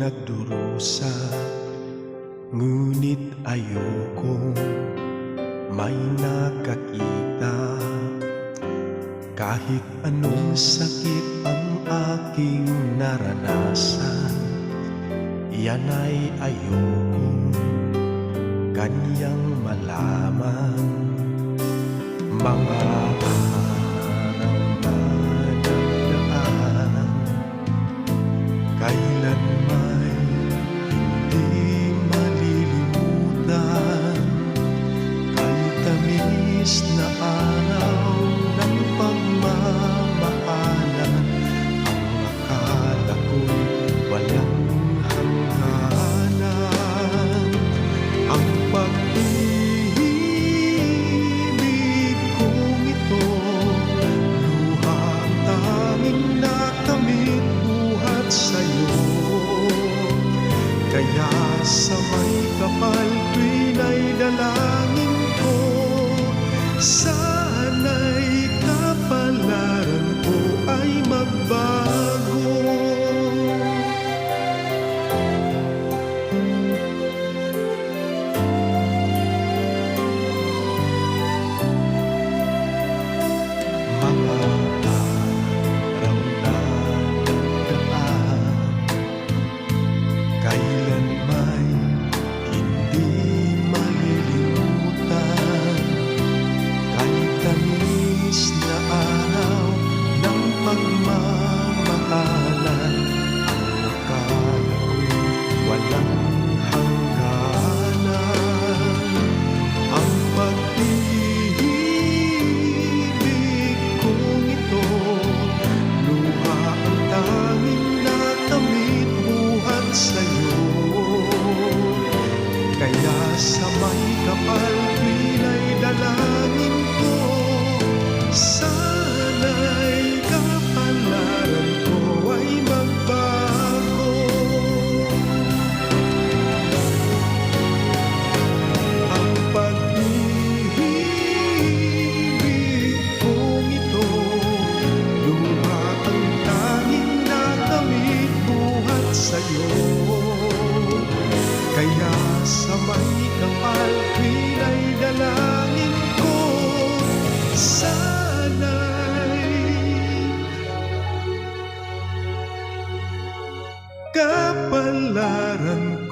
nagdurusa, ngunit ayokong may nakakita. Kahit anong sakit ang aking naranasan, yan ay ayokong kanyang malaman. Mga araw na nagdaan, kailan may hindi malilimutan. Kay tamis na araw ng pagmamahalan, ang akala ko'y walang hangganan. Ang pag-ibig kong ito, luha ang tanging nakamit buhat sa'yo. Kaya sa may kapal tuwina'y dalangin ko, sana'y kapalaran ko ay magbago. Mga araw na nagdaan, kailan may hindi malilimutan. Kay tamis na araw ng pagmamahalan, ang akala ko'y walang hangganan. Ang pag-ibig kong ito, luha ang tanging nakamit buhat sa'yo. Kaya sa may kapal tuwina'y dalangin ko, sana'y kapalaran ko ay magbago. Ang pag-ibig kong ito, luha ang tanging nakamit buhat sa'yo. Kaya sa may kapal tuwina'y dalangin ko, sana'y kapalaran